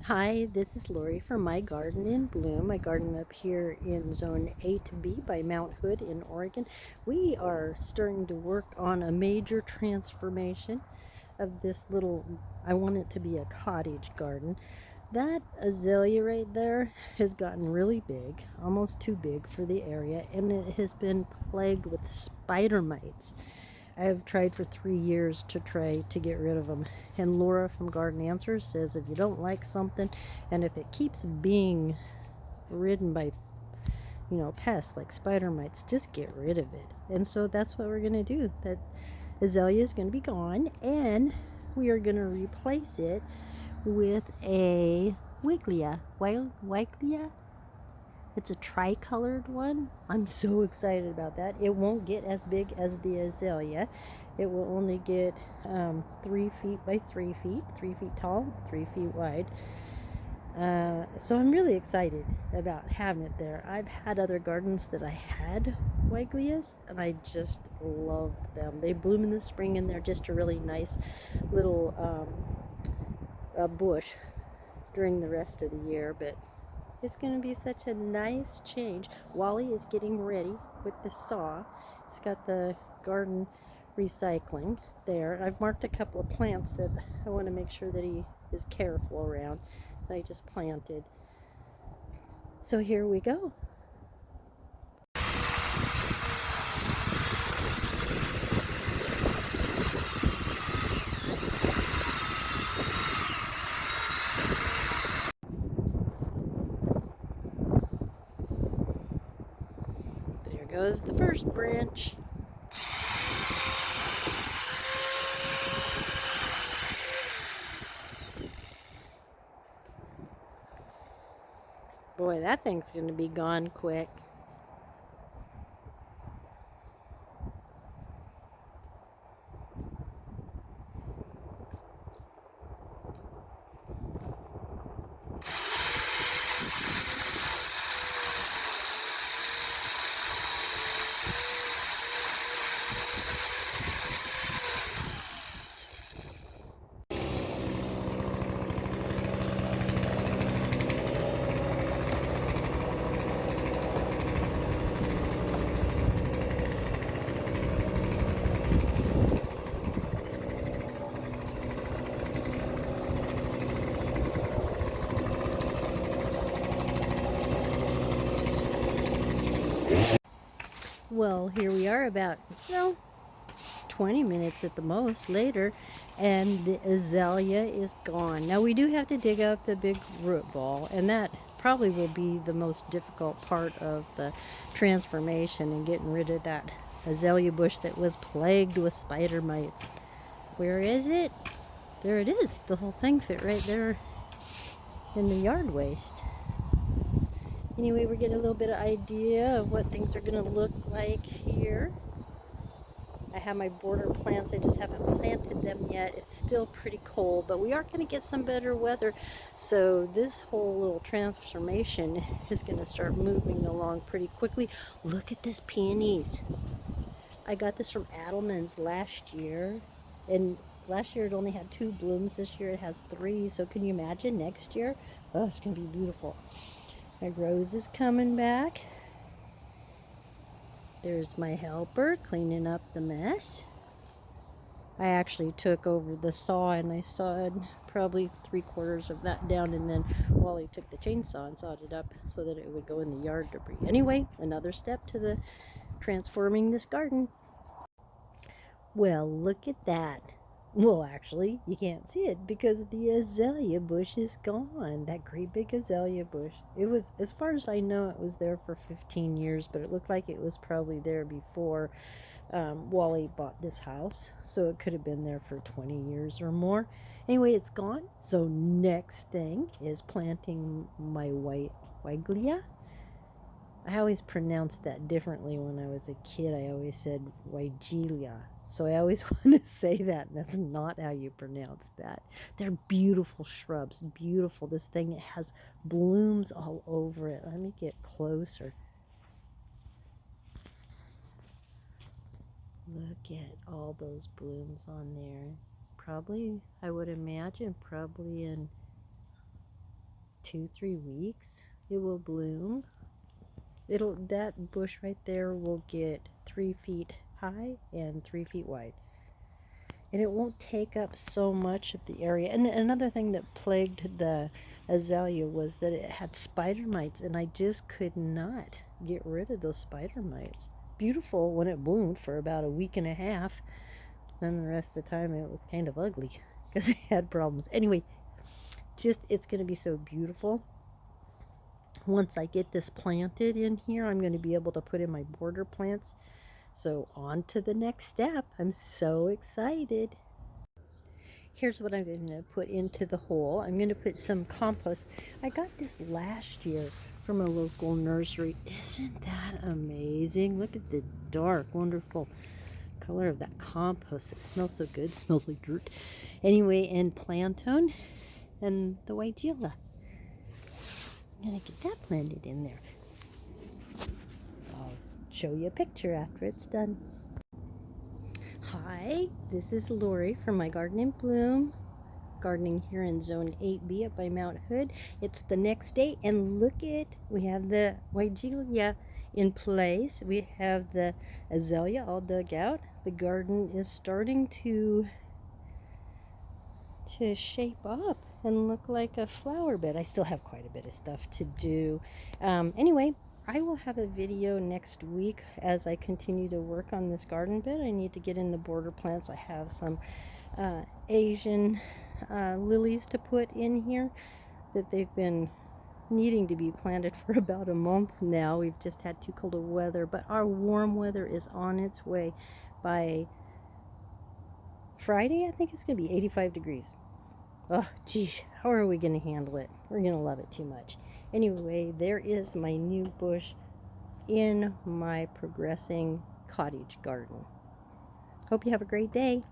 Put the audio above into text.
Hi, this is Lori from My Garden in Bloom. I garden up here in Zone 8B by Mount Hood in Oregon. We are starting to work on a major transformation of this little, I want it to be a cottage garden. That azalea right there has gotten really big, almost too big for the area, and it has been plagued with spider mites. I have tried for 3 years to try to get rid of them. And Laura from Garden Answers says if you don't like something and if it keeps being ridden by, pests like spider mites, just get rid of it. And so that's what we're going to do. That azalea is going to be gone and we are going to replace it with a Wiglia. Wiglia? It's a tricolored one. I'm so excited about that. It won't get as big as the azalea. It will only get 3 feet by 3 feet, 3 feet tall, 3 feet wide. So I'm really excited about having it there. I've had other gardens that I had Wiglias, and I just love them. They bloom in the spring, and they're just a really nice little bush during the rest of the year. But it's going to be such a nice change. Wally is getting ready with the saw. He's got the garden recycling there. I've marked a couple of plants that I want to make sure that he is careful around that I just planted. So here we go. There goes the first branch. Boy, that thing's going to be gone quick. Well, here we are about, 20 minutes at the most later, and the azalea is gone. Now we do have to dig out the big root ball, and that probably will be the most difficult part of the transformation and getting rid of that azalea bush that was plagued with spider mites. Where is it? There it is. The whole thing fit right there in the yard waste. Anyway, we're getting a little bit of idea of what things are going to look like here. I have my border plants. I just haven't planted them yet. It's still pretty cold, but we are going to get some better weather. So this whole little transformation is going to start moving along pretty quickly. Look at this peonies. I got this from Adelman's last year. And last year it only had 2 blooms. This year it has 3. So can you imagine next year? Oh, it's going to be beautiful. My rose is coming back. There's my helper cleaning up the mess. I actually took over the saw and I sawed probably 3/4 of that down, and then Wally took the chainsaw and sawed it up so that it would go in the yard debris. Anyway, another step to the transforming this garden. Well, look at that. Well, actually, you can't see it because the azalea bush is gone. That great big azalea bush. It was, as far as I know, it was there for 15 years, but it looked like it was probably there before Wally bought this house, so it could have been there for 20 years or more. Anyway, it's gone. So next thing is planting my white Wiglia. I always pronounced that differently when I was a kid. I always said Wigelia. So I always want to say that. That's not how you pronounce that. They're beautiful shrubs. Beautiful. This thing, it has blooms all over it. Let me get closer. Look at all those blooms on there. Probably, I would imagine, probably in 2-3 weeks it will bloom. That bush right there will get 3 feet high and 3 feet wide, and it won't take up so much of the area. And another thing that plagued the azalea was that it had spider mites, and I just could not get rid of those spider mites. Beautiful when it bloomed for about a week and a half, then the rest of the time it was kind of ugly because it had problems. Anyway, it's going to be so beautiful. Once I get this planted in here, I'm going to be able to put in my border plants. So on to the next step. I'm so excited. Here's what I'm going to put into the hole. I'm going to put some compost. I got this last year from a local nursery. Isn't that amazing? Look at the dark, wonderful color of that compost. It smells so good. It smells like dirt. Anyway, and plantain and the weigela. I'm going to get that planted in there. I'll show you a picture after it's done. Hi, this is Lori from My Garden in Bloom, gardening here in Zone 8B up by Mount Hood. It's the next day, and look at, we have the weigela in place. We have the azalea all dug out. The garden is starting to shape up and look like a flower bed. I still have quite a bit of stuff to do. Anyway, I will have a video next week as I continue to work on this garden bed. I need to get in the border plants. I have some Asian lilies to put in here that they've been needing to be planted for about a month now. We've just had too cold of weather, but our warm weather is on its way. By Friday, I think it's going to be 85 degrees. Oh, geez, how are we going to handle it? We're going to love it too much. Anyway, there is my new bush in my progressing cottage garden. Hope you have a great day.